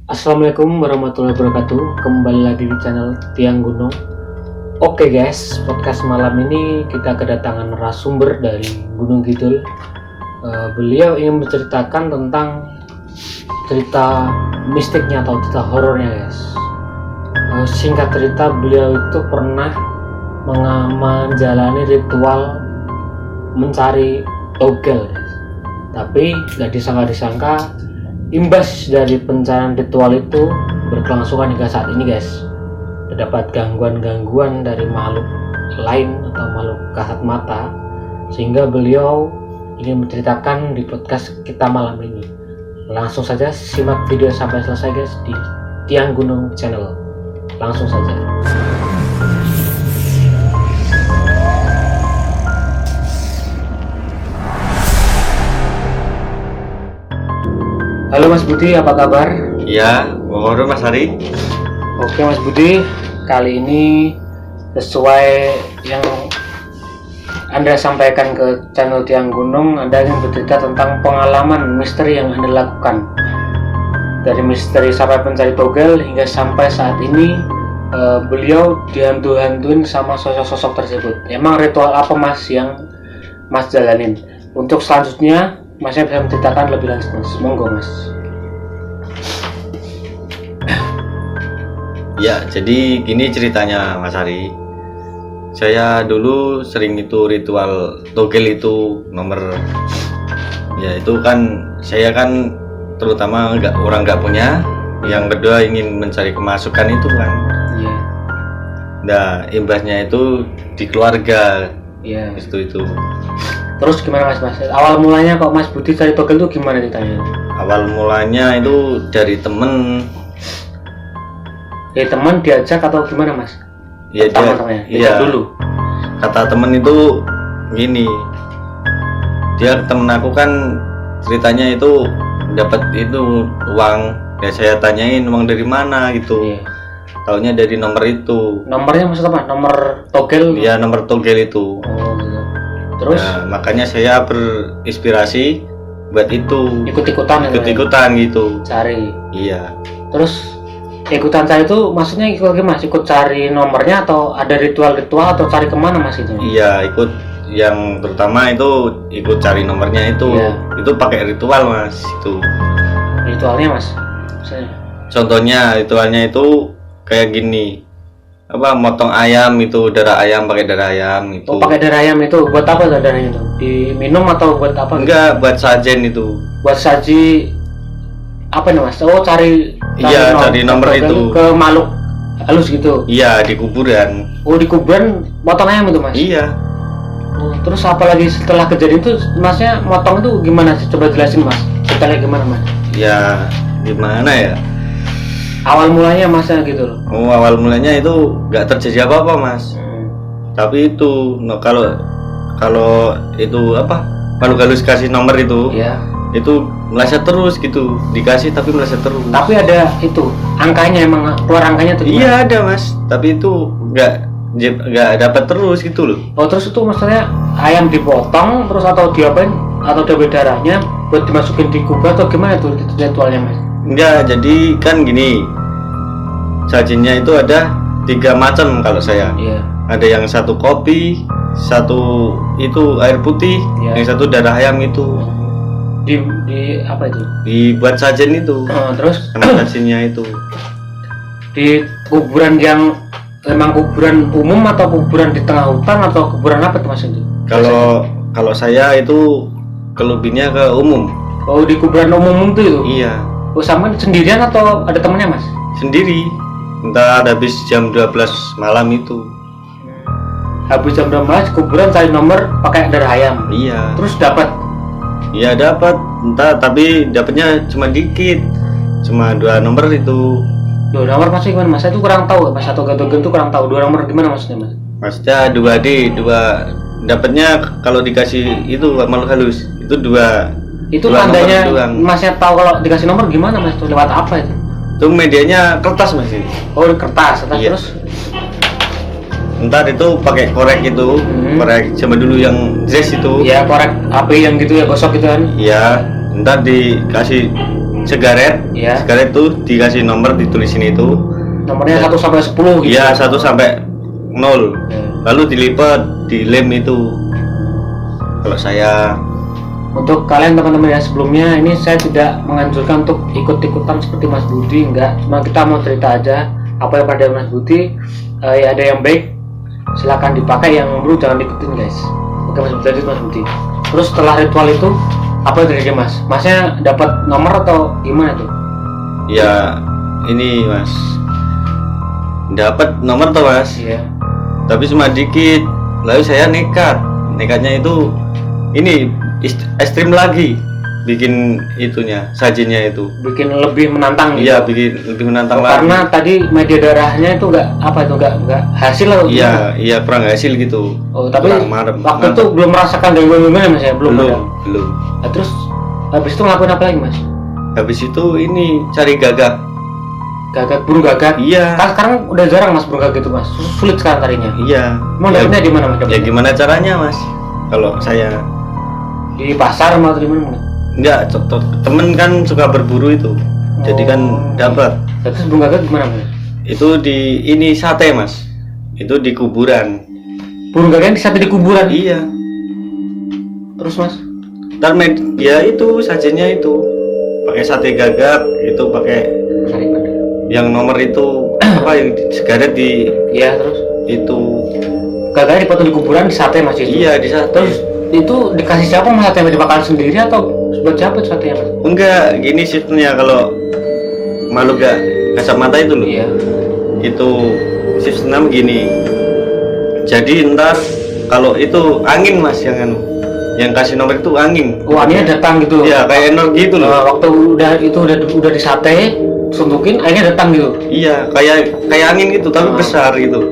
Assalamualaikum warahmatullahi wabarakatuh. Kembali lagi di channel Tiang Gunung. Oke guys, podcast malam ini kita kedatangan narasumber dari Gunung Kidul. Beliau ingin menceritakan tentang cerita mistiknya atau cerita horornya guys. Singkat cerita, beliau itu pernah menjalani ritual mencari togel guys. Tapi gak disangka imbas dari pencarian ritual itu berkelangsungan hingga saat ini guys. Terdapat gangguan-gangguan dari makhluk lain atau makhluk kasat mata, sehingga beliau ingin menceritakan di podcast kita malam ini. Langsung saja simak video sampai selesai guys di Tiang Gunung channel. Langsung saja. Halo Mas Budi, apa kabar? Iya, mohon Mas Hari. Oke Mas Budi, kali ini sesuai yang Anda sampaikan ke channel Tiang Gunung, Anda ingin bercerita tentang pengalaman misteri yang Anda lakukan. Dari misteri sampai pencari togel hingga sampai saat ini beliau dihantu-hantuin sama sosok-sosok tersebut. Emang ritual apa Mas yang Mas jalanin? Untuk selanjutnya Masnya bisa menceritakan lebih lanjut Mas, monggo Mas. Ya, jadi gini ceritanya Mas Hari. Saya dulu sering itu ritual togel itu nomor. Ya itu kan saya kan terutama orang nggak punya. Yang kedua ingin mencari kemasukan itu kan. Iya. Nah imbasnya itu di keluarga. Iya. Itu. Terus gimana Mas? Awal mulanya kok Mas Budi cari togel itu gimana ditanya? Awal mulanya itu dari temen. Teman diajak atau gimana Mas? Ya Diajak dulu. Kata temen itu gini. Dia temen aku kan ceritanya itu dapat itu uang. Ya saya tanyain uang dari mana gitu. Iya. Taunya dari nomor itu. Nomornya maksud apa? Nomor togel? Iya nomor togel itu. Oh gitu. Terus? Nah, makanya saya berinspirasi buat itu. Ikut-ikutan gitu. Cari. Iya. Terus ikutan cari itu maksudnya ikut gimana? Ikut cari nomornya atau ada ritual-ritual atau cari kemana Mas itu? Iya ikut. Yang terutama itu ikut cari nomornya itu. Iya. Itu pakai ritual Mas itu. Ritualnya Mas? Maksudnya? Contohnya ritualnya itu kayak gini. Apa motong ayam itu, darah ayam pakai darah ayam itu. Oh pakai darah ayam itu buat apa darahnya itu? Diminum atau buat apa? Enggak, buat sajen itu. Buat saji apa nih Mas? Oh cari cari nomor itu ke makhluk halus gitu. Iya di kuburan. Oh di kuburan motong ayam itu Mas? Iya. Oh, terus apalagi setelah kejadian itu Masnya motong itu gimana sih? Coba jelasin Mas. Detailnya gimana Mas? Ya gimana ya? Awal mulanya Masnya gitu loh. Oh awal mulanya itu nggak terjadi apa-apa Mas. Tapi itu kalau itu apa? Makhluk halus kasih nomor itu. Iya. Itu meleset terus gitu, dikasih tapi meleset terus. Tapi ada itu angkanya, emang keluar angkanya tuh? Iya ada Mas, tapi itu nggak dapat terus gitu loh. Oh terus itu maksudnya ayam dipotong terus atau diapain atau diambil darahnya buat dimasukin di kubur atau gimana tuh ritualnya Mas? Enggak, jadi kan gini, sajinya itu ada 3 macam kalau saya. Iya. Ada yang satu kopi, satu itu air putih, Iya. yang satu darah ayam itu. Di apa itu? Dibuat sajen itu. Terus sama sajinya itu. di kuburan yang memang kuburan umum atau kuburan di tengah hutan atau kuburan apa tuh Mas itu? Kalau saya itu kelebihnya ke umum. Oh di kuburan umum itu? Iya. Oh sama sendirian atau ada temennya Mas? Sendiri. Entar habis jam 12 malam itu. Habis jam 12 kuburan cari nomor pakai darah ayam. Iya. Terus dapat? Iya dapat. Entah tapi dapatnya cuma dikit. Cuma 2 nomor itu. 2 nomor maksudnya gimana Mas? Saya tuh kurang tahu Mas, satu togel itu kurang tahu. 2 nomor gimana maksudnya Mas? Maksudnya 2D, 2 dapatnya kalau dikasih itu makhluk halus. Itu 2. Itu tandanya Masnya tahu kalau dikasih nomor gimana Mas? Tuh lewat apa itu? Itu medianya kertas Mas ini. Oh, kertas. Iya. Terus Ntar itu pakai korek itu, korek zaman dulu yang jazz itu. Ya korek api yang gitu ya, gosok gitu kan. Iya, ntar dikasih segaret. Ya. Segaret tuh dikasih nomor, ditulisin itu. Nomornya 1 sampai 10 gitu. Iya, 1 sampai 0. Lalu dilipat, dilem itu. Kalau saya Untuk kalian teman-teman ya, sebelumnya ini saya tidak menganjurkan untuk ikut-ikutan seperti Mas Budi, enggak. Cuma kita mau cerita aja apa yang pada Mas Budi. Ya ada yang baik silakan dipakai, yang buruk jangan ikutin guys. Oke Mas Budi, Mas Budi. Terus setelah ritual itu apa yang terjadi Mas? Masnya dapat nomor atau gimana tuh? ya ini Mas dapat nomor tuh Mas. Iya. Tapi cuma dikit. Lalu saya nekatnya itu ini ekstrim lagi, bikin itunya, sajinya itu. Bikin lebih menantang gitu. Iya, bikin lebih menantang lagi. Karena tadi media darahnya itu enggak hasil atau Iya, iya kurang hasil gitu. Oh, tapi Kurang waktu itu belum merasakan gangguan-gangguan Mas ya? Belum. Belum. Nah, terus habis itu ngelakuin apa lagi Mas? Habis itu ini cari gagak. Burung gagak. Iya. Kan sekarang udah jarang Mas burung gagak itu Mas. Sulit sekarang carinya. Iya. Emang dapetnya di mana Mas? Ya gimana caranya Mas? Kalau saya Di pasar atau di mana? enggak, temen kan suka berburu itu. Jadi kan dapat. Terus burung gagak gimana Mas? Itu di ini sate Mas. Itu di kuburan. Burung gagak di sate di kuburan. Iya. Terus Mas? Ntar ya itu sajinya itu pakai sate gagak, itu pakai yang nomor itu apa yang segaret di Iya, terus itu. gagaknya dipotong di kuburan, di sate Mas itu. Iya, di sate. Terus itu dikasih siapa Mas? Sate dibakar sendiri atau buat siapa itu satenya Mas? Enggak, gini sistemnya kalau makhluk gak kasat mata itu loh. Iya. Itu sistemnya begini. Jadi ntar kalau itu angin Mas yang kasih nomor itu angin. Oh, anginnya datang gitu. Iya, kayak energi itu loh. Waktu udah di sate, suntukin akhirnya datang gitu. Iya, kayak angin gitu tapi besar gitu.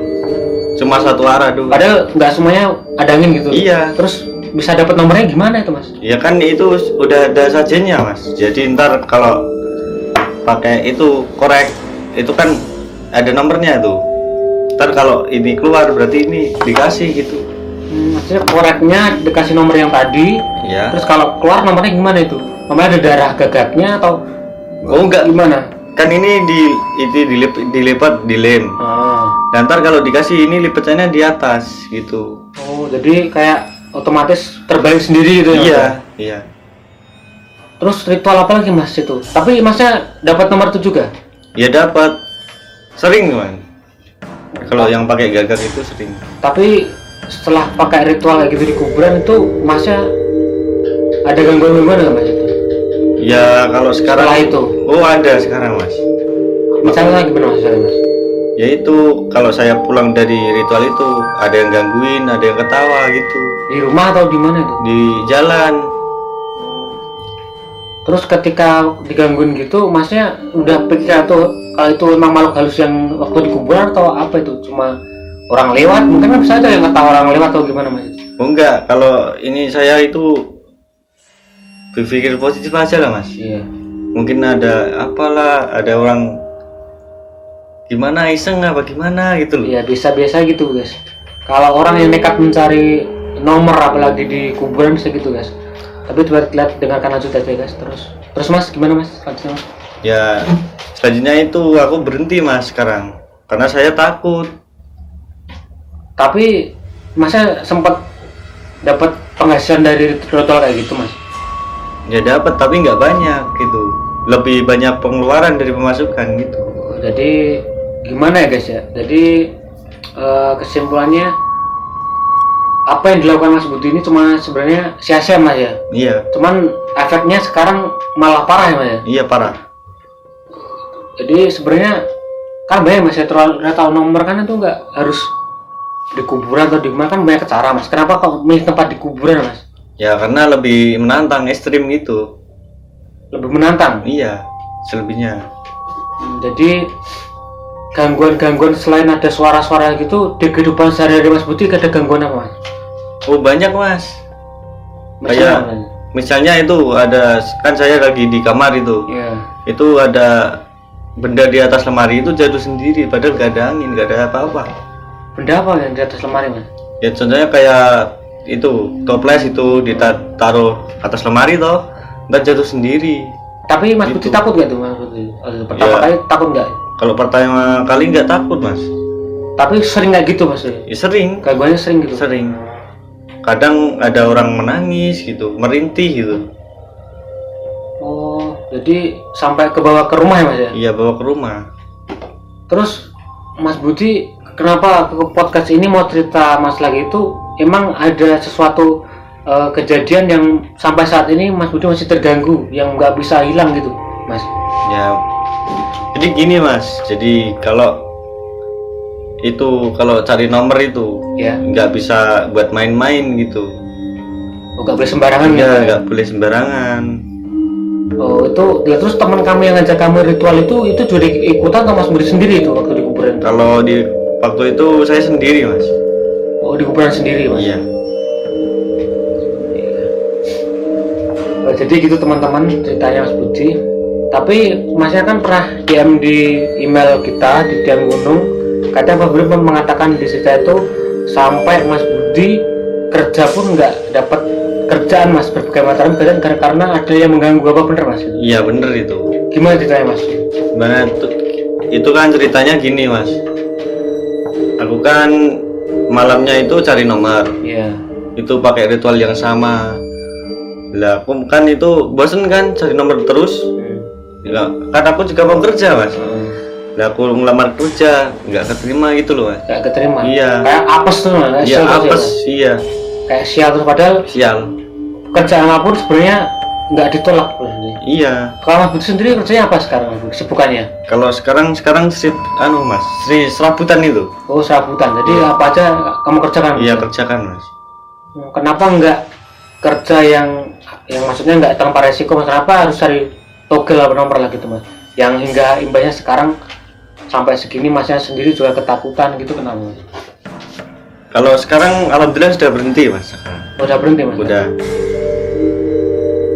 Cuma satu arah doang. Padahal nggak semuanya ada angin gitu. Iya. Terus bisa dapat nomornya gimana itu Mas? Ya kan itu udah ada sajinya Mas. Jadi ntar kalau pakai itu korek itu kan ada nomornya tuh. Ntar kalau ini keluar berarti ini dikasih gitu. Maksudnya koreknya dikasih nomor yang tadi. Iya. Terus kalau keluar nomornya gimana itu? Nomornya ada darah gagaknya atau Oh enggak, gimana? kan ini dilipat dilem. Dan ntar kalau dikasih ini lipatnya di atas gitu. Oh, jadi kayak otomatis terbalik sendiri gitu ya? Iya, Mas? iya. Terus ritual apa lagi Mas itu? Tapi Masnya dapat nomor itu juga? Ya dapat. Sering man. Kalau yang pakai gagak itu sering. Tapi setelah pakai ritual kayak gitu di kuburan itu Masnya ada gangguan-gangguan nggak Mas itu? Ya kalau sekarang Setelah itu? Oh ada sekarang Mas. Misalnya gimana Mas? Ya itu kalau saya pulang dari ritual itu ada yang gangguin, ada yang ketawa gitu. Di rumah atau di mana itu? Di jalan. Terus ketika digangguin gitu, Masnya udah pikir atau kalau itu memang makhluk halus yang waktu di kuburan atau apa itu? Cuma orang lewat? Mungkin kan bisa aja yang ketawa orang lewat atau gimana Mas? Oh enggak, kalau ini saya itu berpikir positif aja lah Mas. Iya. Mungkin ada apalah, ada orang gimana iseng apa gimana gitu loh. Iya, biasa-biasa gitu guys. Kalau orang yang nekat mencari nomor apalagi di kuburan bisa gitu guys. Tapi coba lihat, dengarkan lanjut aja guys. Terus Mas gimana Mas? Selanjutnya Mas? Ya selanjutnya itu aku berhenti Mas sekarang karena saya takut. Tapi Masnya sempat dapat penghasilan dari ritual kayak gitu Mas? Ya dapat tapi nggak banyak gitu. Lebih banyak pengeluaran dari pemasukan gitu. Jadi gimana ya guys ya? Jadi kesimpulannya apa yang dilakukan Mas Budi ini cuma sebenarnya sia-sia Mas ya? Iya. Cuman efeknya sekarang malah parah ya Mas ya? Iya parah. Jadi sebenarnya kan banyak Mas ya, udah tahu nomor kan itu nggak harus di kuburan atau di mana, kan banyak cara Mas. Kenapa kok milih tempat di kuburan Mas? Ya karena lebih menantang, ekstrim gitu. Lebih menantang. Iya, selebihnya. Jadi gangguan-gangguan selain ada suara-suara gitu di kehidupan sehari-hari Mas Budi ada gangguan apa Mas? Oh banyak Mas. Misalnya, Misalnya itu ada, kan saya lagi di kamar itu. Iya. Itu ada benda di atas lemari itu jatuh sendiri, padahal gak ada angin, gak ada apa-apa. Benda apa yang di atas lemari Mas? Ya contohnya kayak itu toples itu ditaruh atas lemari toh, ntar jatuh sendiri. Tapi Mas Budi Gitu. takut nggak tuh Mas Budi? Pertama Ya. kali takut nggak? Kalau pertama kali nggak takut mas. Tapi sering nggak gitu Mas? Ya, sering Gangguannya sering gitu? sering. Kadang ada orang menangis gitu, merintih gitu. Oh, jadi sampai ke bawah ke rumah ya Mas ya? Iya, bawa ke rumah. Terus Mas Budi kenapa ke podcast ini mau cerita Mas lagi itu emang ada sesuatu kejadian yang sampai saat ini Mas Budi masih terganggu yang nggak bisa hilang gitu Mas? Ya, jadi gini mas. Jadi kalau cari nomor itu Ya, nggak bisa buat main-main gitu. nggak boleh sembarangan gitu Ya, ya? nggak boleh sembarangan. Oh itu, ya terus teman kamu yang ngajak kamu ritual itu juga ikutan atau Mas Budi sendiri itu waktu di kuburan? Kalau di waktu itu saya sendiri mas. Oh di kuburan sendiri Mas? Iya. Jadi gitu teman-teman ceritanya Mas Budi. Tapi Masnya kan pernah DM di email kita di Tiang Gunung. Katanya Mas Budi mengatakan di cerita itu sampai Mas Budi kerja pun nggak dapat kerjaan Mas, berbagai macam kerjaan karena ada yang mengganggu, apa bener Mas? Iya bener itu. Gimana ceritanya Mas? Mana itu kan ceritanya gini mas. Aku kan malamnya itu cari nomor. Iya. Itu pakai ritual yang sama. Lah aku kan itu bosen kan cari nomor terus. Ya, kan aku juga mau kerja mas. Lah aku ngelamar kerja nggak keterima gitu loh mas. Nggak keterima. Iya. Kayak apes tuh Mas. Iya Sial terus ya, apes, Mas? iya Kayak sial terus padahal sial. kerjaan apapun sebenarnya nggak ditolak Mas. Iya. Kalau Mas Budi sendiri kerjanya apa sekarang Mas Budi? Kesibukannya? Kalau sekarang mas, serabutan itu. Oh serabutan, jadi apa aja kamu kerjakan? Iya Mas? kerjakan mas. Kenapa nggak kerja yang maksudnya nggak tanpa resiko Mas? Kenapa harus cari togel apa nomor lagi tuh Mas? Yang hingga imbasnya sekarang sampai segini Masnya sendiri juga ketakutan gitu, kenapa Mas? Kalau sekarang alhamdulillah sudah berhenti mas. Oh, udah berhenti Mas?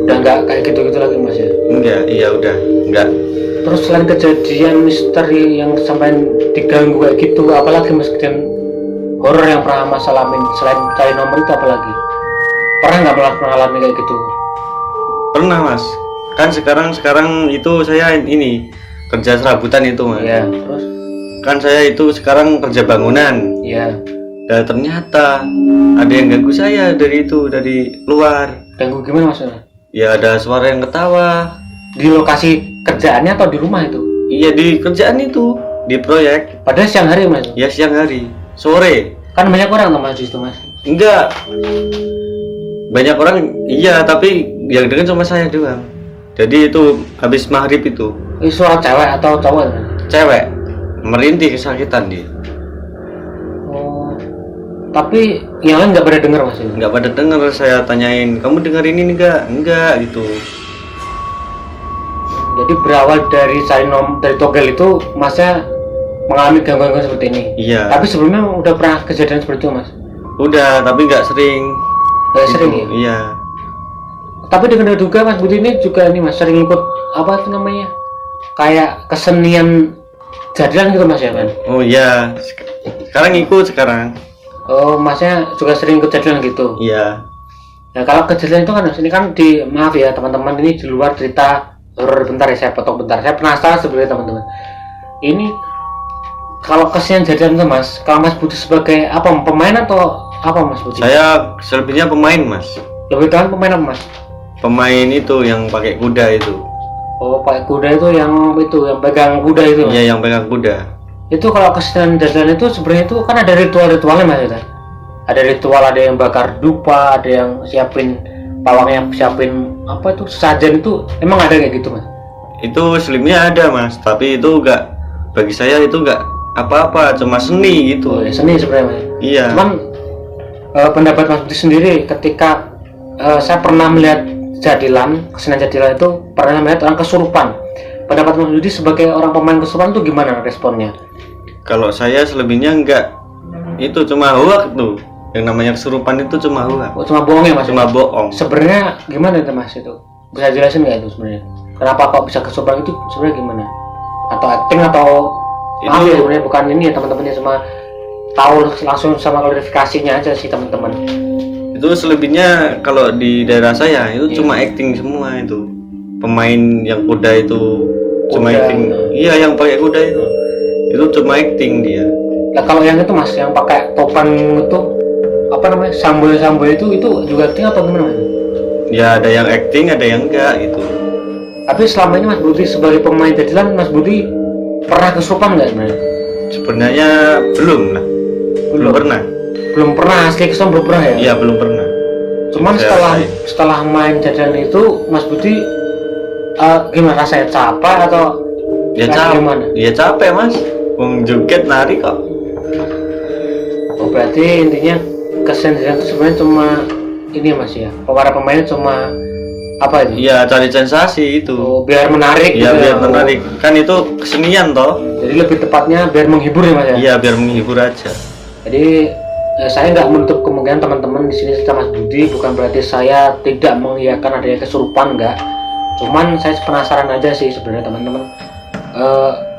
Udah nggak kayak gitu-gitu lagi Mas ya? Enggak, iya udah enggak. Terus selain kejadian misteri yang sampai diganggu kayak gitu, apalagi Mas kejadian horor yang pernah Mas alamin selain cari nomor itu apalagi? Pernah nggak mengalami kayak gitu? Pernah mas. Kan sekarang itu saya ini kerja serabutan itu mas. Iya, terus? Kan saya itu sekarang kerja bangunan. Iya. Dan ternyata ada yang ganggu saya dari luar. Ganggu gimana maksudnya? Ya ada suara yang ketawa. Di lokasi kerjaannya atau di rumah itu? Iya di kerjaan itu, di proyek. Padahal siang hari Mas? Ya siang hari, sore. Kan banyak orang tuh Mas di situ Mas? Enggak. Banyak orang iya tapi yang dengar cuma saya doang. Jadi itu habis maghrib itu. Ini suara cewek atau cowok? Mas? Cewek merintih kesakitan dia. Oh, tapi yang lain nggak pada denger Mas? Nggak pada denger, saya tanyain kamu dengar ini enggak gitu. Jadi berawal dari dari togel itu Masnya mengalami gangguan seperti ini? Iya. Tapi sebelumnya udah pernah kejadian seperti itu Mas? Udah tapi nggak sering. Nggak sering ya? Iya. Tapi dengan juga Mas Budi ini juga nih Mas sering ikut apa itu namanya? Kayak kesenian jadilan gitu Mas ya kan? Oh iya. Sekarang ikut sekarang. Oh Masnya juga sering ikut jadilan gitu? Iya. Nah kalau kejadian itu kan Mas, ini kan maaf ya teman-teman, ini di luar cerita horor. Bentar ya, saya potong bentar. Saya penasaran sebenarnya teman-teman. Ini kalau kesenian jadilan itu Mas, kalau Mas Budi sebagai apa, pemain atau apa Mas Budi? Saya selebihnya pemain mas. Lebih tahu pemain apa Mas? Pemain itu yang pakai kuda itu. Oh pakai kuda itu yang pegang kuda itu Mas? Iya yang pegang kuda. Itu kalau kesenian jadilan itu sebenarnya itu kan ada ritual-ritualnya Mas ya? Ada ritual, ada yang bakar dupa, ada yang siapin pawangnya, siapin apa itu sajen, itu emang ada kayak gitu Mas? Itu selebihnya ada mas, tapi itu enggak, bagi saya itu enggak apa-apa, cuma seni gitu. Oh, ya, seni sebenarnya Mas. Iya. Cuman pendapat Mas Budi sendiri ketika saya pernah melihat kesenian jadilan itu pernah melihat orang kesurupan. Pendapat Mas Budi sebagai orang pemain kesurupan itu gimana responnya? Kalau saya selebihnya enggak, itu cuma hoax tuh. Yang namanya kesurupan itu cuma hoax. Oh, cuma bohong ya Mas? Cuma bohong. Sebenarnya gimana itu Mas itu? Bisa jelasin nggak itu sebenarnya? Kenapa kok bisa kesurupan itu sebenarnya gimana? Atau acting atau maaf ya sebenarnya bukan ini ya teman-temannya, cuma tahu langsung sama klarifikasinya aja sih teman-teman. Itu selebihnya kalau di daerah saya itu cuma acting semua itu. pemain yang kuda itu cuma Kuda. acting. Iya, yang pakai kuda itu cuma acting dia. Nah kalau yang itu mas, yang pakai topan itu apa namanya, sambal itu juga acting apa gimana mas? Ya ada yang acting, ada yang enggak gitu. Tapi selama ini Mas Budi sebagai pemain jadilan, Mas Budi pernah kesurupan nggak sebenarnya? Sebenarnya belum lah. Belum pernah. Belum pernah, asli kesurupan belum pernah ya? Iya, belum pernah. Cuman Saya setelah rasain. setelah main jadilan itu, Mas Budi gimana rasanya, capek atau Ya kayak capek. gimana? Ya capek mas. Wong joget nari kok. Oh berarti intinya kesenian itu sebenarnya cuma ini ya Mas ya, para pemainnya cuma apa itu? Iya, cari sensasi itu. Oh, biar menarik Iya, gitu biar ya. menarik. Kan itu kesenian toh. Jadi lebih tepatnya biar menghibur ya Mas ya. Iya, biar menghibur aja. Jadi saya nggak menutup kemungkinan teman-teman di sini serta Mas Budi, bukan berarti saya tidak mengiyakan adanya kesurupan, enggak. Cuman saya penasaran aja sih sebenarnya teman-teman.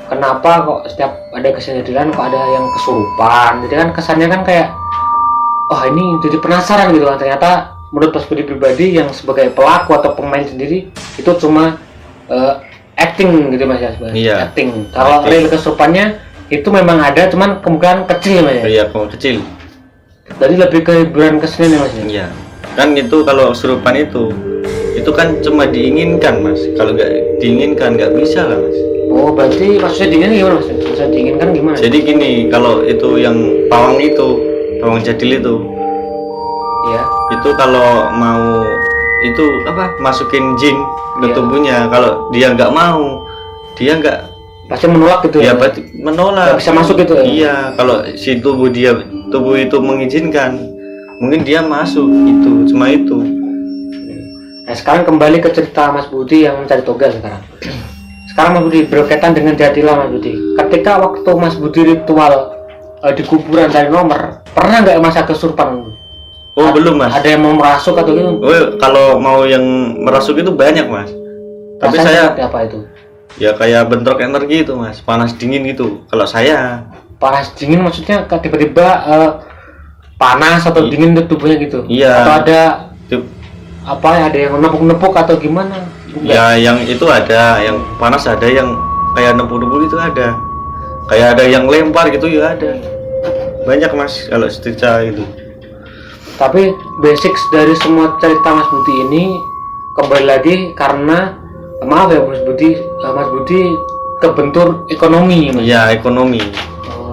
Kenapa kok setiap ada kesenian kok ada yang kesurupan? Jadi kan kesannya kan kayak, oh ini jadi penasaran gitu kan. Ternyata menurut Mas Budi pribadi yang sebagai pelaku atau pemain sendiri itu cuma acting gitu Mas ya, sebenarnya. Iya. Acting. Kalau Acting. real kesurupannya itu memang ada, cuman kemungkinan kecil ya Mas ya. Iya, kalau kecil. Jadi lebih ke hiburan kesenian ya Mas ya. Iya. Kan itu kalau kesurupan itu kan cuma diinginkan mas. Kalau nggak diinginkan nggak bisa lah mas. Oh berarti maksudnya diinginkan gimana Mas? Maksudnya diinginkan gimana? Jadi gini, kalau itu yang pawang jadil itu Ya. itu kalau mau itu apa masukin jin ke Iya. tubuhnya, kalau dia nggak mau, dia nggak, Pasti menolak gitu ya ya. berarti menolak. Nggak bisa masuk gitu ya. Iya, kalau si tubuh itu mengizinkan, mungkin dia masuk. Itu cuma itu. Nah sekarang kembali ke cerita Mas Budi yang mencari toga sekarang. Sekarang Mas Budi berkaitan dengan jadilah Mas Budi. Ketika waktu Mas Budi ritual di kuburan cari nomor, pernah nggak masa kesurupan? Oh belum mas. Ada yang mau merasuk atau gitu? Oh, kalau mau yang merasuk itu banyak mas. Tapi Rasanya saya seperti apa itu? ya kayak bentrok energi itu mas, panas dingin gitu. Kalau saya Panas dingin maksudnya tiba-tiba panas atau dingin di tubuhnya gitu? Iya. Atau ada itu apa ya, ada yang nepuk-nepuk atau gimana? ya yang itu ada, yang panas ada, yang kayak nempuk-nempuk itu ada. Kayak ada yang lempar gitu ya ada. Banyak mas kalau cerita itu. Tapi basics dari semua cerita Mas Budi ini kembali lagi karena maaf ya Mas Budi kebentur ekonomi Mas. Iya, ekonomi.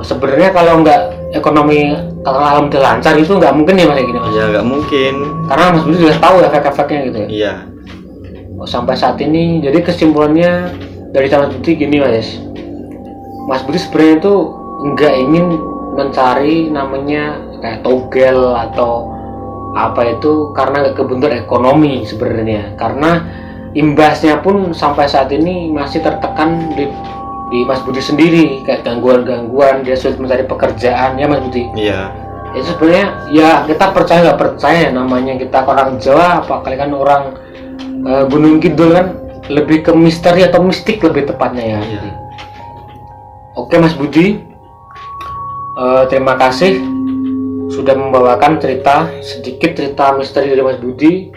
Sebenarnya kalau nggak ekonomi, kalau alhamdulillah lancar itu nggak mungkin ya Mas kayak gini Mas. Ya nggak mungkin. Karena Mas Budi sudah tahu efek-efeknya gitu ya. Iya. Sampai saat ini jadi kesimpulannya dari Mas Budi gini Mas. Mas Budi sebenarnya itu nggak ingin mencari namanya kayak togel atau apa itu karena nggak kebentur ekonomi sebenarnya, karena imbasnya pun sampai saat ini masih tertekan di Mas Budi sendiri, kayak gangguan-gangguan, dia sulit mencari pekerjaan ya Mas Budi. Iya. Itu sebenarnya ya kita percaya nggak percaya, namanya kita orang Jawa apa kalian orang Gunung Kidul kan lebih ke misteri atau mistik lebih tepatnya ya. Iya. Oke Mas Budi, terima kasih sudah membawakan sedikit cerita misteri dari Mas Budi.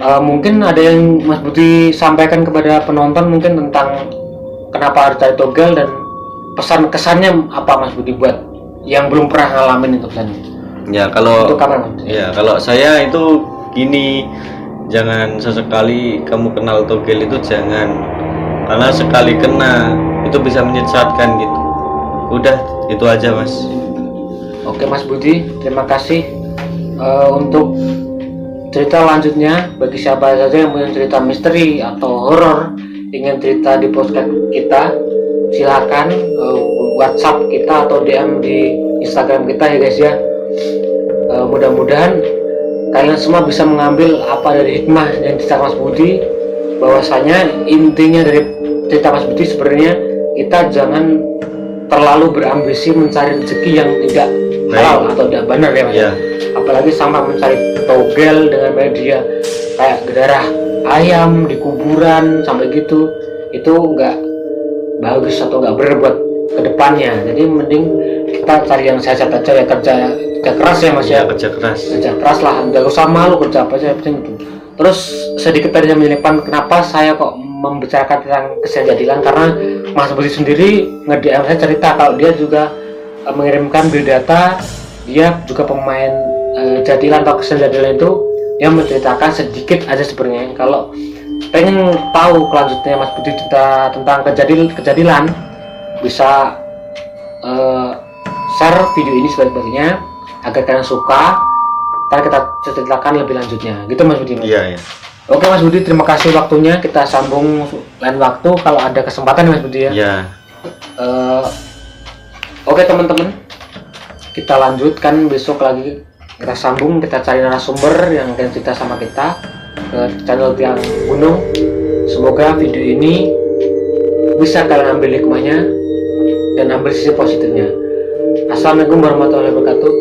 Mungkin ada yang Mas Budi sampaikan kepada penonton mungkin tentang kenapa harus cari togel dan pesan kesannya apa Mas Budi buat yang belum pernah ngalamin itu pesannya. Ya kalau Untuk kamar Mas. ya kalau saya itu gini, jangan sesekali kamu kenal togel itu, jangan, karena sekali kena itu bisa menyesatkan gitu. Udah itu aja mas. Oke Mas Budi, terima kasih. Untuk cerita lanjutnya, bagi siapa saja yang punya cerita misteri atau horor, ingin cerita di podcast kita, silakan WhatsApp kita atau DM di Instagram kita ya guys ya. Mudah-mudahan kalian semua bisa mengambil apa dari hikmah yang cerita Mas Budi, bahwasanya intinya dari cerita Mas Budi sebenarnya kita jangan terlalu berambisi mencari rezeki yang tidak halal atau tidak benar ya Mas. Iya. Apalagi sama mencari togel dengan media kayak darah ayam di kuburan sampai gitu, itu nggak bagus atau nggak benar buat kedepannya. Jadi mending kita cari yang sehat aja ya, kerja keras ya Mas Ya ya. kerja keras. Kerja keras lah, nggak usah malu kerja apa aja, penting itu Terus sedikit tadi saya menyelipkan kenapa saya kok membicarakan tentang kesenian jadilan, karena Mas Budi sendiri nge-DM saya cerita kalau dia juga mengirimkan biodata, dia juga pemain jadilan atau kesenian jadilan itu. Dia menceritakan sedikit aja sebenarnya. Kalau pengen tahu kelanjutannya Mas Budi tentang kejadilan, bisa share video ini sebaik-baiknya agar kalian suka. Ntar kita ceritakan lebih lanjutnya, gitu Mas Budi. Iya, iya. Oke Mas Budi, terima kasih waktunya. Kita sambung lain waktu kalau ada kesempatan Mas Budi ya. Iya. Oke teman-teman, kita lanjutkan besok lagi. Kita sambung, kita cari narasumber yang akan cerita sama kita ke channel Tiang Gunung. Semoga video ini bisa kalian ambil hikmahnya dan ambil sisi positifnya. Assalamualaikum warahmatullahi wabarakatuh.